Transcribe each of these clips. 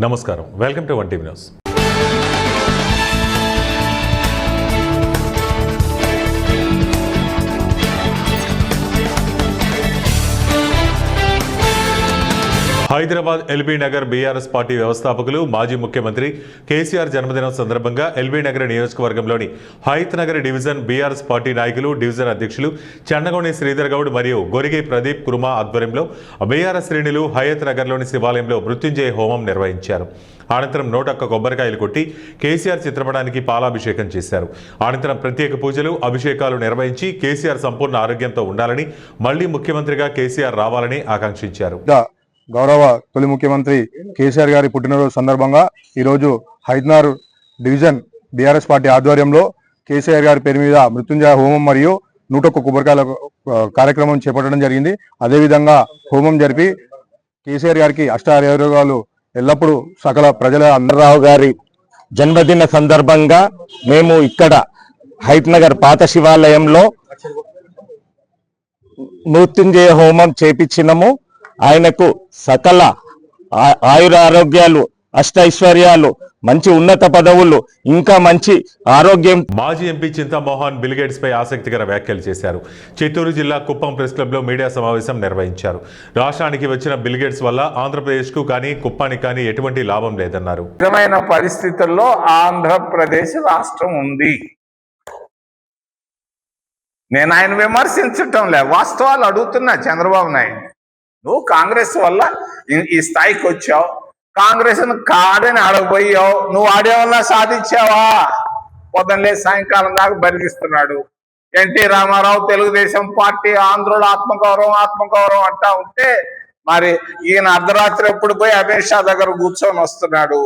నమస్కారం, welcome to 1 TV news. Hyderabad LB Nagar BRS party వ్యవస్థాపకులు మాజీ ముఖ్యమంత్రి కేసీఆర్ జన్మదినం సందర్భంగా ఎల్బీ నగర్ నియోజకవర్గంలోని Hayath Nagar division BRS party నాయకులు, డివిజన్ అధ్యక్షులు చెన్నగోని శ్రీధర్ గౌడ్ మరియు గొరిగి ప్రదీప్ కుర్మా ఆధ్వర్యంలో బీఆర్ఎస్ శ్రేణులు హయత్ నగర్లోని శివాలయంలో మృత్యుంజయ హోమం నిర్వహించారు. అనంతరం 101 కొబ్బరికాయలు కొట్టి కేసీఆర్ చిత్రపటానికి పాలాభిషేకం చేశారు. అనంతరం ప్రత్యేక పూజలు, అభిషేకాలు నిర్వహించి కేసీఆర్ సంపూర్ణ ఆరోగ్యంతో ఉండాలని, మళ్లీ ముఖ్యమంత్రిగా కేసీఆర్ రావాలని ఆకాంక్షించారు. గౌరవ తొలి ముఖ్యమంత్రి కేసీఆర్ గారి పుట్టినరోజు సందర్భంగా ఈరోజు హైదనార్ డివిజన్ బీఆర్ఎస్ పార్టీ ఆధ్వర్యంలో కేసీఆర్ గారి పేరు మీద మృత్యుంజయ హోమం మరియు 101 కొబ్బరికాయల కార్యక్రమం చేపట్టడం జరిగింది. అదేవిధంగా హోమం జరిపి కేసీఆర్ గారికి అష్టారోగ్యాలు ఎల్లప్పుడూ సకల ప్రజల అందరరావు గారి జన్మదిన సందర్భంగా మేము ఇక్కడ హైత్ నగర్ పాత శివాలయంలో మృత్యుంజయ హోమం చేపించినము. ఆయనకు సకల ఆయురారోగ్యాలు, అష్టైశ్వర్యాలు, మంచి ఉన్నత పదవులు, ఇంకా మంచి ఆరోగ్యం. మాజీ ఎంపీ చింతామోహన్ బిల్గేట్స్ పై ఆసక్తికర వ్యాఖ్యలు చేశారు. చిత్తూరు జిల్లా కుప్పం ప్రెస్ క్లబ్ లో మీడియా సమావేశం నిర్వహించారు. రాష్ట్రానికి వచ్చిన బిల్గేట్స్ వల్ల ఆంధ్రప్రదేశ్ కు కానీ కుప్పానికి కానీ ఎటువంటి లాభం లేదన్నారు. నిజమైన పరిస్థితుల్లో ఆంధ్రప్రదేశ్ రాష్ట్రం ఉంది. నేను ఆయన విమర్శించటం లే, వాస్తవాలు అడుగుతున్నా. చంద్రబాబు నాయుడు, నువ్వు కాంగ్రెస్ వల్ల ఈ స్థాయికి వచ్చావు, కాంగ్రెస్ కాదని ఆడకపోయావు, నువ్వు ఆడేవల్ల సాధించావా? పొద్దున్నే సాయంకాలం దాకా బలిగిస్తున్నాడు. ఎన్టీ రామారావు తెలుగుదేశం పార్టీ ఆంధ్రుల ఆత్మగౌరవం అంటా ఉంటే, మరి ఈయన అర్ధరాత్రి ఎప్పుడు పోయి అమిత్ షా దగ్గర కూర్చొని వస్తున్నాడు.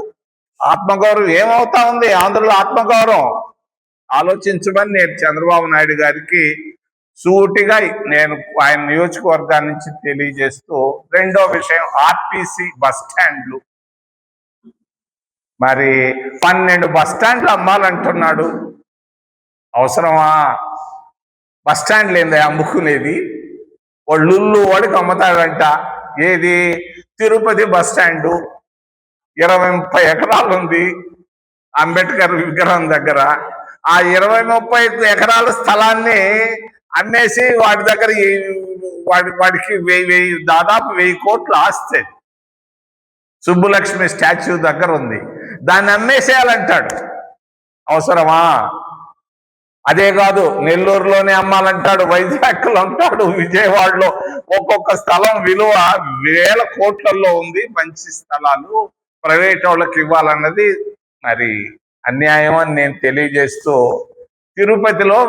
ఆత్మగౌరవం ఏమవుతా ఉంది? ఆంధ్రుల ఆత్మగౌరవం ఆలోచించమని నేను చంద్రబాబు నాయుడు గారికి సూటిగా నేను ఆయన నియోజకవర్గాన్ని నుంచి తెలియజేస్తూ, రెండో విషయం ఆర్టీసీ బస్ స్టాండ్లు. మరి 12 బస్ స్టాండ్లు అమ్మాలంటున్నాడు. అవసరమా? బస్ స్టాండ్లు ఏందా అమ్ముకునేది? వాడికి అమ్ముతాడంట. ఏది? తిరుపతి బస్ స్టాండు 20-30 ఎకరాలు ఉంది అంబేద్కర్ విగ్రహం దగ్గర. ఆ 20-30 ఎకరాల స్థలాన్ని అమ్మేసి వాడి దగ్గర వాడికి దాదాపు 1000 కోట్లు ఆస్తే సుబ్బులక్ష్మి స్టాచ్యూ దగ్గర ఉంది. దాన్ని అమ్మేసేయాలంటాడు. అవసరమా? అదే కాదు, నెల్లూరులోనే అమ్మాలంటాడు, వైజాగ్లో అంటాడు, విజయవాడలో ఒక్కొక్క స్థలం విలువ 1000 కోట్లలో ఉంది. మంచి స్థలాలు ప్రైవేట్ వాళ్ళకి ఇవ్వాలన్నది మరి అన్యాయం అని నేను తెలియజేస్తూ, తిరుపతిలో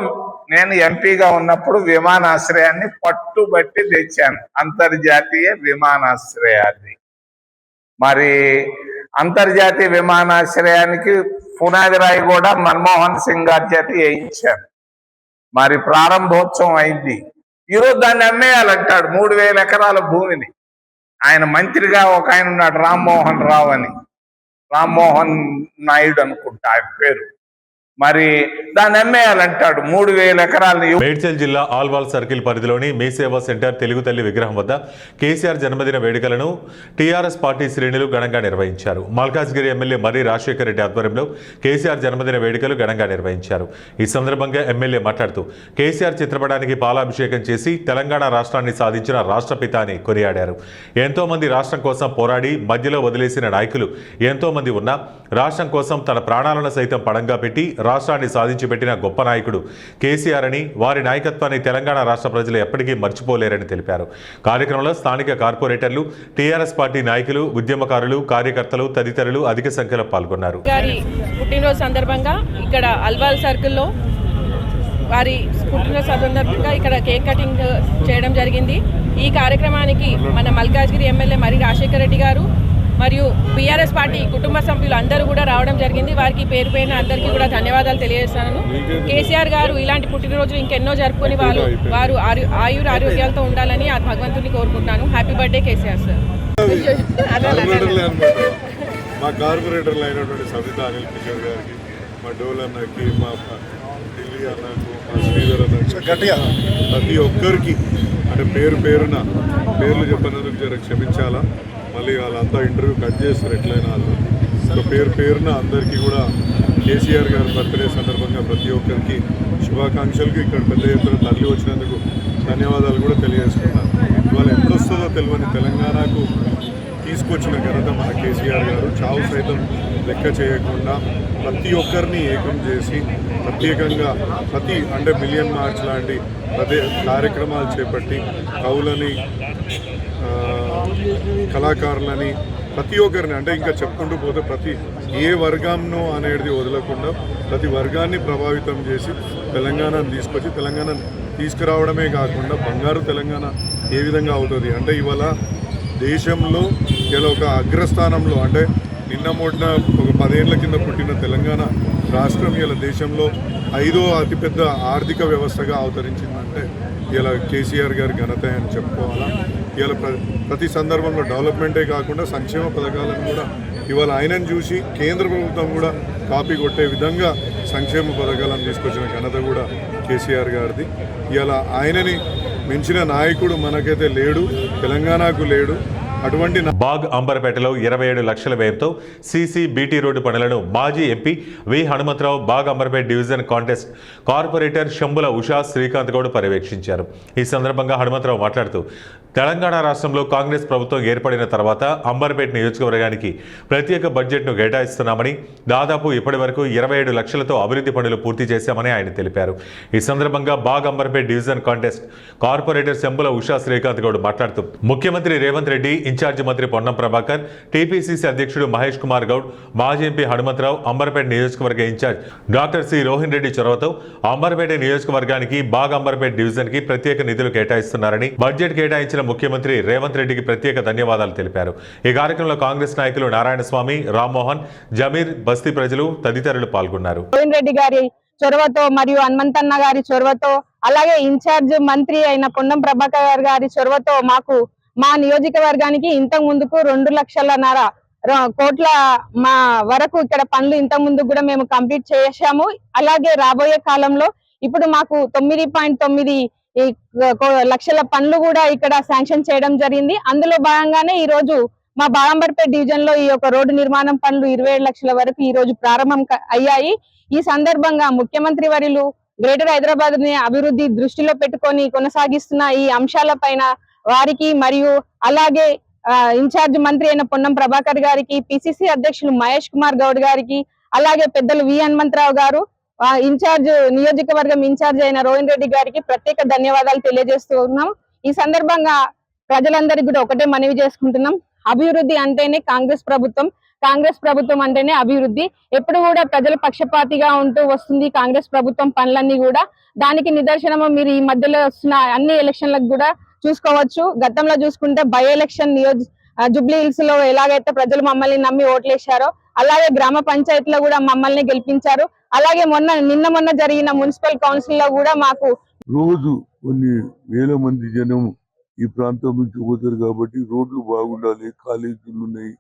నేను ఎంపీగా ఉన్నప్పుడు విమానాశ్రయాన్ని పట్టుబట్టి తెచ్చాను, అంతర్జాతీయ విమానాశ్రయాన్ని. మరి అంతర్జాతీయ విమానాశ్రయానికి పునాది రాయి కూడా మన్మోహన్ సింగ్ గారి చేత వేయించాను. మరి ప్రారంభోత్సవం అయింది. ఈరోజు దాన్ని అమ్మేయాలంటాడు, 3000 ఎకరాల భూమిని. ఆయన మంత్రిగా ఒక ఆయన ఉన్నాడు, రామ్మోహన్ నాయుడు అనుకుంటా ఆయన పేరు. మరి దాన్ని అమ్మేయాలంటాడు 3000 ఎకరాలని. మేడ్చల్ జిల్లా ఆల్వాల్ సర్కిల్ పరిధిలోని మీ సేవా సెంటర్ తెలుగు తల్లి విగ్రహం వద్ద కేసీఆర్ జన్మదిన వేడుకలను టీఆర్ఎస్ పార్టీ శ్రేణులు ఘనంగా నిర్వహించారు. మల్కాజ్గిరి ఎమ్మెల్యే మర్రి రాజశేఖర రెడ్డి ఆధ్వర్యంలో కేసీఆర్ జన్మదిన వేడుకలు ఘనంగా నిర్వహించారు. ఈ సందర్భంగా ఎమ్మెల్యే మాట్లాడుతూ కేసీఆర్ చిత్రపటానికి పాలాభిషేకం చేసి తెలంగాణ రాష్ట్రాన్ని సాధించిన రాష్ట్రపిత అని కొనియాడారు. ఎంతో మంది రాష్ట్రం కోసం పోరాడి మధ్యలో వదిలేసిన నాయకులు ఎంతో మంది ఉన్నా రాష్ట్రం కోసం తన ప్రాణాలను సైతం పణంగా పెట్టి రాష్ట్రాన్ని సాధించి పెట్టిన గొప్ప నాయకుడు కేసీఆర్ అని, వారి నాయకత్వాన్ని తెలంగాణ రాష్ట్ర ప్రజలు ఎప్పటికీ మర్చిపోలేరని తెలిపారు. కార్యక్రమంలో స్థానిక కార్పొరేటర్లు, టీఆర్ఎస్ పార్టీ నాయకులు, ఉద్యమకారులు, కార్యకర్తలు తదితరులు అధిక సంఖ్యలో పాల్గొన్నారు. పుట్టినరోజు సందర్భంగా ఇక్కడ అల్వాల్ సర్కిల్లో వారి పుట్టినరోజు సందర్భంగా ఇక్కడ కేక్ కటింగ్ చేయడం జరిగింది. ఈ కార్యక్రమానికి మన మల్కాజ్గిరి ఎమ్మెల్యే మర్రి రాజశేఖర రెడ్డి గారు మరియు బీఆర్ఎస్ పార్టీ కుటుంబ సభ్యులు అందరూ కూడా రావడం జరిగింది. వారికి పేరు పేరున అందరికీ కూడా ధన్యవాదాలు తెలియజేస్తాను. కేసీఆర్ గారు ఇలాంటి పుట్టినరోజులు ఇంకెన్నో జరుపుకొని వారు ఆరోగ్యాలతో ఉండాలని ఆ భగవంతుని కోరుకుంటున్నాను. Happy birthday KCR sir. మా కార్పొరేటర్లు అయినటువంటి సవిత అనిల్ కిషోర్ గారికి, మా డోల్ అన్నకి, మా ఢిల్లీ అన్నకు, మా శ్రీధర్ అన్నకు, ప్రతి ఒక్కరికి అంటే పేరున పేర్లు చెప్పినందుకు క్షమించాలా. మళ్ళీ వాళ్ళంతా ఇంటర్వ్యూ కట్ చేస్తారు ఎట్లయినా వాళ్ళు. సో పేరున అందరికీ కూడా కేసీఆర్ గారి బర్త్డే సందర్భంగా ప్రతి ఒక్కరికి శుభాకాంక్షలకు, ఇక్కడ పెద్ద ఎత్తున తరలి వచ్చినందుకు ధన్యవాదాలు కూడా తెలియజేస్తున్నాను. ఇవాళ ఎప్పుడొస్తుందో తెలియని తెలంగాణకు తీసుకొచ్చిన ఘనత మన కేసీఆర్ గారు. చావు సైతం లెక్క చేయకుండా ప్రతి ఒక్కరిని ఏకం చేసి ప్రత్యేకంగా అంటే మిలియన్ మార్చ్ లాంటి కార్యక్రమాలు చేపట్టి కవులని, కళాకారులని, ప్రతి ఒక్కరిని అంటే ఇంకా చెప్పుకుంటూ పోతే ఏ వర్గంనో అనేది వదలకుండా ప్రతి వర్గాన్ని ప్రభావితం చేసి తెలంగాణను తీసుకురావడమే కాకుండా బంగారు తెలంగాణ ఏ విధంగా అవుతుంది అంటే ఇవాళ దేశంలో ఇలా ఒక అగ్రస్థానంలో అంటే నిన్న మొన్న ఒక 10 ఏళ్ల కింద పుట్టిన తెలంగాణ రాష్ట్రం ఇలా దేశంలో 5వ అతిపెద్ద ఆర్థిక వ్యవస్థగా అవతరించిందంటే ఇలా కేసీఆర్ గారి ఘనత అని చెప్పుకోవాలా. ఇవాళ ప్రతి సందర్భంలో డెవలప్మెంటే కాకుండా సంక్షేమ పథకాలను కూడా ఇవాళ ఆయనను చూసి కేంద్ర ప్రభుత్వం కూడా కాపీ కొట్టే విధంగా సంక్షేమ పథకాలను తీసుకొచ్చిన ఘనత కూడా కేసీఆర్ గారిది. ఇవాళ ఆయనని మించిన నాయకుడు మనకైతే లేడు, తెలంగాణకు లేడు. అటువంటి బాగ్ అంబర్పేటలో 27 లక్షల వ్యయంతో సీసీ బీటీ రోడ్డు పనులను మాజీ MP V Hanumantharao Bagh Amberpet division contest corporator Shambula Usha Srikanth Goud పర్యవేక్షించారు. ఈ సందర్భంగా హనుమంతరావు మాట్లాడుతూ తెలంగాణ రాష్ట్రంలో కాంగ్రెస్ ప్రభుత్వం ఏర్పడిన తర్వాత అంబర్పేట నియోజకవర్గానికి ప్రత్యేక బడ్జెట్ను కేటాయిస్తున్నామని, దాదాపు ఇప్పటి వరకు 27 లక్షలతో అభివృద్ధి పనులు పూర్తి చేశామని ఆయన తెలిపారు. ఈ సందర్భంగా Bagh Amberpet division contest corporator Shambula Usha Srikanth Goud మాట్లాడుతూ ముఖ్యమంత్రి రేవంత్ రెడ్డి, ఇన్ఛార్జి మంత్రి పొన్నం ప్రభాకర్, టీపీసీసీ అధ్యక్షుడు మహేష్ కుమార్ గౌడ్, మాజీ ఎంపీ హనుమంతరావు, అంబర్పేట నియోజకవర్గ in charge doctor C Rohin Reddy చొరవతో అంబర్పేట నియోజకవర్గానికి బాగ్ అంబర్పేట డివిజన్ కి ప్రత్యేక నిధులు కేటాయిస్తున్నారని, బడ్జెట్ కేటాయించిన ముఖ్యమంత్రి రేవంత్ రెడ్డికి ప్రత్యేక ధన్యవాదాలు తెలిపారు. ఈ కార్యక్రమంలో కాంగ్రెస్ నాయకులు నారాయణస్వామి, రామ్మోహన్, జమీర్, బస్తీ ప్రజలు తదితరులు పాల్గొన్నారు. రోహిన్ రెడ్డి గారి చొరవతో మరియు హనుమంతన్న గారి చొరవతో అలాగే ఇన్ఛార్జ్ మంత్రి అయిన పొన్నం ప్రభాకర్ గారి చొరవతో మాకు మా నియోజకవర్గానికి ఇంతకు ముందుకు 2,50,000 కోట్ల మా వరకు ఇక్కడ పనులు ఇంతకు ముందు కూడా మేము కంప్లీట్ చేశాము. అలాగే రాబోయే కాలంలో ఇప్పుడు మాకు 9.9 లక్షల పనులు కూడా ఇక్కడ శాంక్షన్ చేయడం జరిగింది. అందులో భాగంగానే ఈ రోజు మా బాగంబర్పేట డివిజన్ లో ఈ యొక్క రోడ్డు నిర్మాణం పనులు 27 లక్షల వరకు ఈ రోజు ప్రారంభం అయ్యాయి. ఈ సందర్భంగా ముఖ్యమంత్రి వర్యులు గ్రేటర్ హైదరాబాద్ ని అభివృద్ధి దృష్టిలో పెట్టుకొని కొనసాగిస్తున్న ఈ అంశాల పైన వారికి మరియు అలాగే ఇన్ఛార్జ్ మంత్రి అయిన పొన్నం ప్రభాకర్ గారికి, పిసిసి అధ్యక్షులు మహేష్ కుమార్ గౌడ్ గారికి, అలాగే పెద్దలు వి హనుమంతరావు గారు, నియోజకవర్గం ఇన్ఛార్జ్ అయిన రోహిన్ రెడ్డి గారికి ప్రత్యేక ధన్యవాదాలు తెలియజేస్తూ ఉన్నాం. ఈ సందర్భంగా ప్రజలందరికీ కూడా ఒకటే మనవి చేసుకుంటున్నాం, అభివృద్ధి అంటేనే కాంగ్రెస్ ప్రభుత్వం అంటేనే అభివృద్ధి. ఎప్పుడు కూడా ప్రజల పక్షపాతిగా ఉంటూ వస్తుంది కాంగ్రెస్ ప్రభుత్వం పనులన్నీ కూడా. దానికి నిదర్శనము మీరు ఈ మధ్యలో వస్తున్న అన్ని ఎలక్షన్లకు కూడా చూసుకోవచ్చు. గతంలో చూసుకుంటే బై ఎలక్షన్ జూబ్లీ హిల్స్ లో ఎలాగైతే ప్రజలు మమ్మల్ని నమ్మి ఓట్లేశారో అలాగే గ్రామ పంచాయతీలో కూడా మమ్మల్ని గెలిపించారు. అలాగే నిన్న మొన్న జరిగిన మున్సిపల్ కౌన్సిల్ లో కూడా మాకు రోజు కొన్ని వేల మంది జనం ఈ ప్రాంతం నుంచి పోతారు కాబట్టి రోడ్లు బాగుండాలి, కాలేజీలు ఉన్నాయి,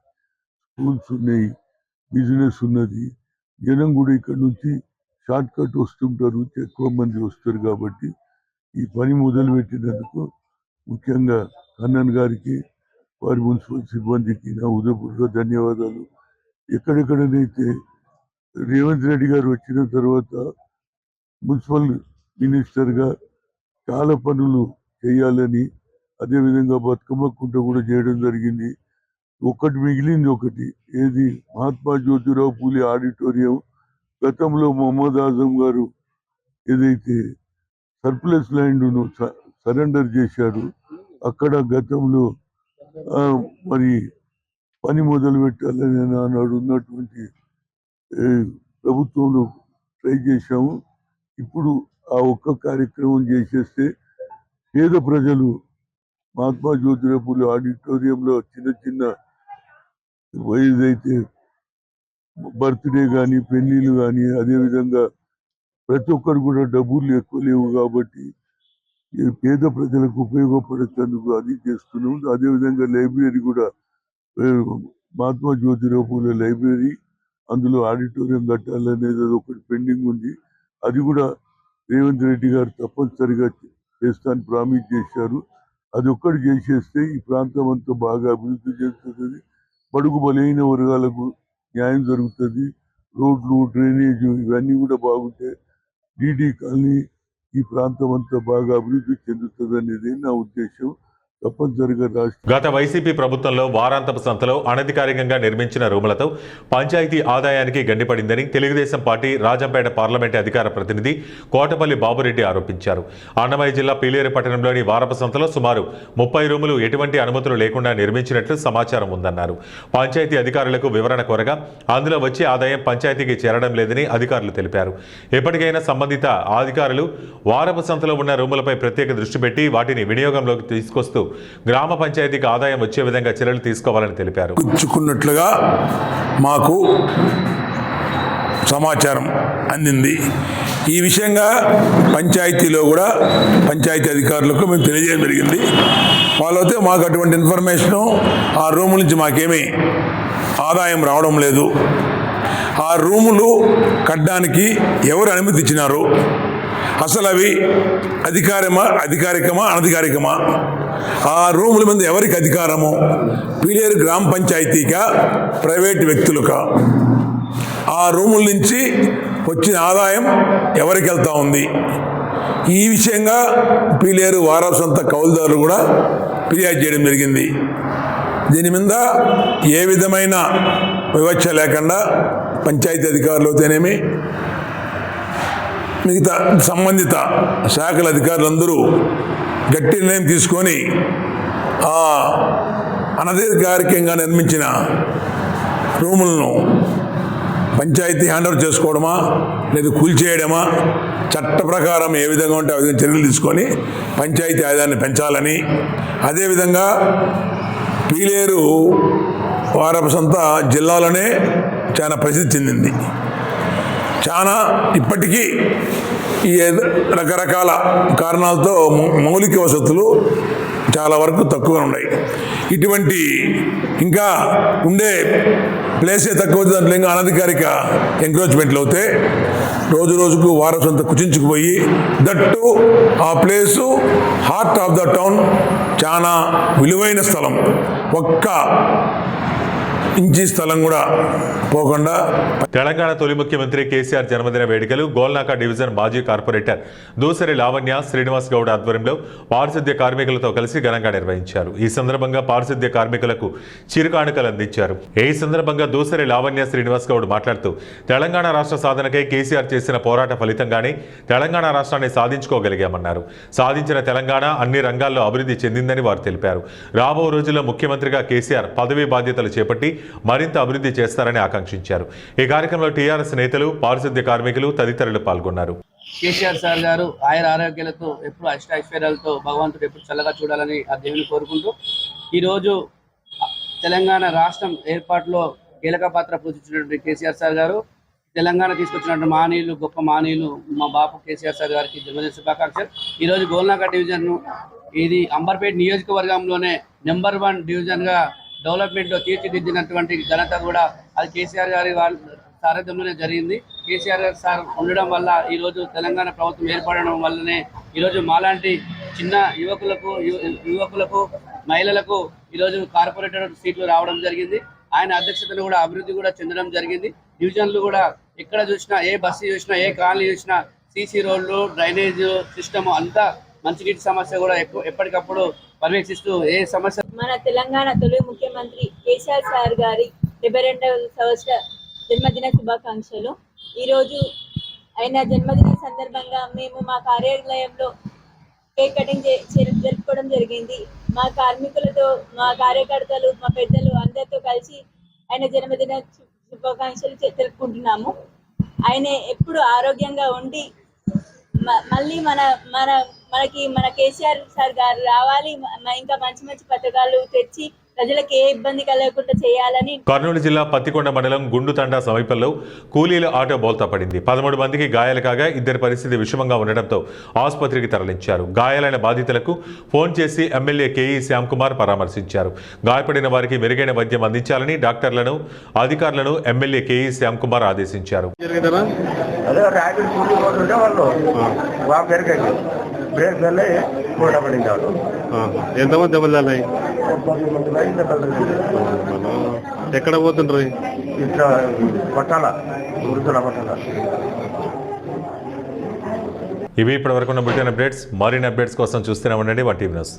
స్కూల్స్ ఉన్నాయి, బిజినెస్ ఉన్నది. జనం కూడా ఇక్కడ నుంచి షార్ట్ కట్ వస్తుంటారు, ఎక్కువ మంది వస్తారు. కాబట్టి ఈ పని మొదలు పెట్టినందుకు ముఖ్యంగా కన్నన్ గారికి, వారి మున్సిపల్ సిబ్బందికి నా హృదయపూర్వక ధన్యవాదాలు. ఎక్కడెక్కడనైతే రేవంత్ రెడ్డి గారు వచ్చిన తర్వాత మున్సిపల్ మినిస్టర్గా చాలా పనులు చేయాలని, అదేవిధంగా బతుకమ్మ కుంట కూడా చేయడం జరిగింది. మిగిలింది ఒకటి, ఏది మహాత్మా జ్యోతిరావు పూలే ఆడిటోరియం. గతంలో మొహమ్మద్ ఆజం గారు ఏదైతే సర్ప్లస్ ల్యాండ్ను సరెండర్ చేశారు, అక్కడ గతంలో మరి పని మొదలు పెట్టాలని ఆనాడు ఉన్నటువంటి ప్రభుత్వంలో ట్రై చేశాము. ఇప్పుడు ఆ ఒక్క కార్యక్రమం చేసేస్తే పేద ప్రజలు మహాత్మా జ్యోతిరావు పూలే ఆడిటోరియంలో చిన్న ఏదైతే బర్త్డే కానీ, పెళ్లిళ్ళు కానీ, అదేవిధంగా ప్రతి ఒక్కరు కూడా డబ్బులు ఎక్కువ లేవు కాబట్టి పేద ప్రజలకు ఉపయోగపడేందుకు అది చేస్తున్నాం. అదేవిధంగా లైబ్రరీ కూడా, మహాత్మా జ్యోతిరావు పూలే లైబ్రరీ, అందులో ఆడిటోరియం కట్టాలనేది ఒకటి పెండింగ్ ఉంది. అది కూడా రేవంత్ రెడ్డి గారు తప్పనిసరిగా చేస్తానని ప్రామిస్ చేశారు. అది ఒక్కటి చేసేస్తే ఈ ప్రాంతం అంతా బాగా అభివృద్ధి చెందుతుంది. బడుగు బలైన వర్గాలకు న్యాయం జరుగుతుంది. రోడ్లు, డ్రైనేజ్ ఇవన్నీ కూడా బాగుంటే డీడీ కాలనీ ఈ ప్రాంతం అంతా బాగా అభివృద్ధి చెందుతుంది అనేది నా ఉద్దేశం. తప్పనిసరిగా రాష్ట్ర గత వైసీపీ ప్రభుత్వంలో వారాంతపు సంతలో అనధికారికంగా నిర్మించిన రూములతో పంచాయతీ ఆదాయానికి గండిపడిందని తెలుగుదేశం పార్టీ రాజంపేట పార్లమెంటు అధికార ప్రతినిధి కోటపల్లి బాబురెడ్డి ఆరోపించారు. అన్నమయ్య జిల్లా పీలేరు పట్టణంలోని వారపు సంతలో సుమారు 30 రూములు ఎటువంటి అనుమతులు లేకుండా నిర్మించినట్లు సమాచారం ఉందన్నారు. పంచాయతీ అధికారులకు వివరణ కోరగా అందులో వచ్చే ఆదాయం పంచాయతీకి చేరడం లేదని అధికారులు తెలిపారు. ఎప్పటికైనా సంబంధిత అధికారులు వారపు సంతలో ఉన్న రూములపై ప్రత్యేక దృష్టి పెట్టి వాటిని వినియోగంలోకి తీసుకొస్తూ గ్రామ పంచాయతీకి ఆదాయం వచ్చే విధంగా చర్యలు తీసుకోవాలని తెలిపారు. గుచ్చుకున్నట్లుగా మాకు సమాచారం అందింది. ఈ విషయంగా పంచాయతీలో కూడా పంచాయతీ అధికారులకు మేము తెలియజేయడం జరిగింది. వాళ్ళైతే మాకు అటువంటి ఇన్ఫర్మేషను ఆ రూముల నుంచి మాకేమీ ఆదాయం రావడం లేదు. ఆ రూములు కట్టడానికి ఎవరు అనుమతి ఇచ్చినారు, అసలు అవి అధికారికమా అనధికారికమా, ఆ రూముల మీద ఎవరికి అధికారము, పీలేరు గ్రామ పంచాయతీకా ప్రైవేట్ వ్యక్తులుకా, ఆ రూముల నుంచి వచ్చిన ఆదాయం ఎవరికి వెళ్తా ఉంది, ఈ విషయంగా పీలేరు వారపు సంత కౌలుదారులు కూడా ఫిర్యాదు చేయడం జరిగింది. దీని మీద ఏ విధమైన వివక్ష లేకుండా పంచాయతీ అధికారులు అయితేనేమి మిగతా సంబంధిత శాఖల అధికారులందరూ గట్టి నిర్ణయం తీసుకొని ఆ అనధికారికంగా నిర్మించిన రూములను పంచాయతీ హ్యాండ్ ఓవర్ చేసుకోవడమా లేదా కూల్చేయడమా, చట్ట ప్రకారం ఏ విధంగా ఉంటే ఆ విధంగా చర్యలు తీసుకొని పంచాయతీ ఆదాయాన్ని పెంచాలని, అదేవిధంగా పీలేరు వారపు సంత జిల్లాలోనే చాలా ప్రసిద్ధి చెందింది. చాలా ఇప్పటికీ ఈ రకరకాల కారణాలతో మౌలిక వసతులు చాలా వరకు తక్కువ ఉన్నాయి. ఇటువంటి ఇంకా ఉండే ప్లేసే తక్కువ, దాంట్లో ఇంకా అనధికారిక ఎంక్రోచ్మెంట్లు అవుతే రోజు రోజుకు వారపు సంత కుచించుకుపోయి, దట్టు ఆ place heart of the town, చాలా విలువైన స్థలం, ఒక్క ఇంచి స్థలం కూడా పోకుండా. తెలంగాణ తొలి ముఖ్యమంత్రి కేసీఆర్ జన్మదిన వేడుకలు గోల్నాక డివిజన్ మాజీ కార్పొరేటర్ దూసరి లావణ్య శ్రీనివాస్ గౌడ్ ఆధ్వర్యంలో పారిశుద్ధ్య కార్మికులతో కలిసి ఘనంగా నిర్వహించారు. ఈ సందర్భంగా పారిశుద్ధ్య కార్మికులకు చిరుకానుకలు అందించారు. ఈ సందర్భంగా దూసరి లావణ్య శ్రీనివాస్ గౌడ్ మాట్లాడుతూ తెలంగాణ రాష్ట్ర సాధనకై కేసీఆర్ చేసిన పోరాట ఫలితంగానే తెలంగాణ రాష్ట్రాన్ని సాధించుకోగలిగామన్నారు. సాధించిన తెలంగాణ అన్ని రంగాల్లో అభివృద్ధి చెందిందని వారు తెలిపారు. రాబో రోజుల్లో ముఖ్యమంత్రిగా కేసీఆర్ పదవీ బాధ్యతలు చేపట్టి మరింత అభివృద్ధి చేస్తారని ఆకాంక్షించారు. ఈ కార్యక్రమంలో టీఆర్ఎస్ నేతలు, పారిశుద్ధ్య కార్మికులు తదితరులు పాల్గొన్నారు. కేసీఆర్ సార్ గారు ఆయుర ఆరోగ్యాలతో ఎప్పుడు అష్టైశ్వర్యాలతో భగవంతుడు ఎప్పుడు చల్లగా చూడాలని ఆ దేవుని కోరుకుంటూ ఈరోజు తెలంగాణ రాష్ట్రం ఏర్పాటులో కీలక పాత్ర పోషించినటువంటి కేసీఆర్ సార్ గారు, తెలంగాణ తీసుకొచ్చినటువంటి మానీయులు, గొప్ప మానీయులు మా బాపు కేసీఆర్ సార్ గారికి జన్మదిన శుభాకాంక్షలు. ఈరోజు గోల్నాక డివిజన్ ఇది అంబర్పేట నియోజకవర్గంలోనే నెంబర్ 1 డివిజన్గా డెవలప్మెంట్లో తీర్చిదిద్దినటువంటి ఘనత కూడా అది కేసీఆర్ గారి సారథ్యంలోనే జరిగింది. కేసీఆర్ గారు సార్ ఉండడం వల్ల ఈరోజు తెలంగాణ ప్రభుత్వం ఏర్పడడం వల్లనే ఈరోజు మాలాంటి చిన్న యువకులకు మహిళలకు ఈరోజు కార్పొరేటర్ సీట్లు రావడం జరిగింది. ఆయన అధ్యక్షతను కూడా అభివృద్ధి కూడా చెందడం జరిగింది. డివిజన్లు కూడా ఎక్కడ చూసినా, ఏ బస్సు చూసినా, ఏ కాలనీ చూసినా సీసీ రోడ్లు, డ్రైనేజ్ సిస్టమ్ అంతా, మంచినీటి సమస్య కూడా ఎప్పటికప్పుడు పర్యవేక్షిస్తూ ఏ సమస్య. మన తెలంగాణ తొలి ముఖ్యమంత్రి కేసీఆర్ సార్ గారి 72వ సంవత్సర జన్మదిన శుభాకాంక్షలు. ఈరోజు ఆయన జన్మదిన సందర్భంగా మేము మా కార్యాలయంలో కేక్ కటింగ్ జరుపుకోవడం జరిగింది. మా కార్మికులతో, మా కార్యకర్తలు, మా పెద్దలు అందరితో కలిసి ఆయన జన్మదిన శుభాకాంక్షలు తెలుపుకుంటున్నాము. ఆయన ఎప్పుడు ఆరోగ్యంగా ఉండి మళ్ళీ మన కేసీఆర్ సార్ గారు రావాలి, ఇంకా మంచి మంచి పథకాలు తెచ్చి ప్రజలకు ఏ ఇబ్బంది కలగకుండా చేయాలని. కర్నూలు జిల్లా పత్తికొండ మండలం గుండుతండా సమీపంలో కూలీల ఆటో బోల్తా పడింది. 13 మందికి గాయాలు కాగా 2 పరిస్థితి విషమంగా ఉండడంతో ఆసుపత్రికి తరలించారు. గాయాలైన బాధితులకు ఫోన్ చేసి ఎమ్మెల్యే కేఈ శ్యామ్ కుమార్ పరామర్శించారు. గాయపడిన వారికి మెరుగైన వైద్యం అందించాలని డాక్టర్లను, అధికారులను ఎమ్మెల్యే కేఈ శ్యామ్ కుమార్ ఆదేశించారు. బ్రేక్ వెళ్ళి మూట పడింది వాడు. ఎంతమంది దెబ్బలు తగిలాయి? 10 మంది లైన్ దెబ్బలు తగిలింది. ఎక్కడ పోతుండ్రు? ఇట్లా పట్టాల వృద్ధుల పట్టాల. ఇవి ఇప్పటివరకు ఉన్న బులెటిన్ అప్డేట్స్. మరిన్ని అప్డేట్స్ కోసం చూస్తూనే ఉండండి మా టీవీ న్యూస్.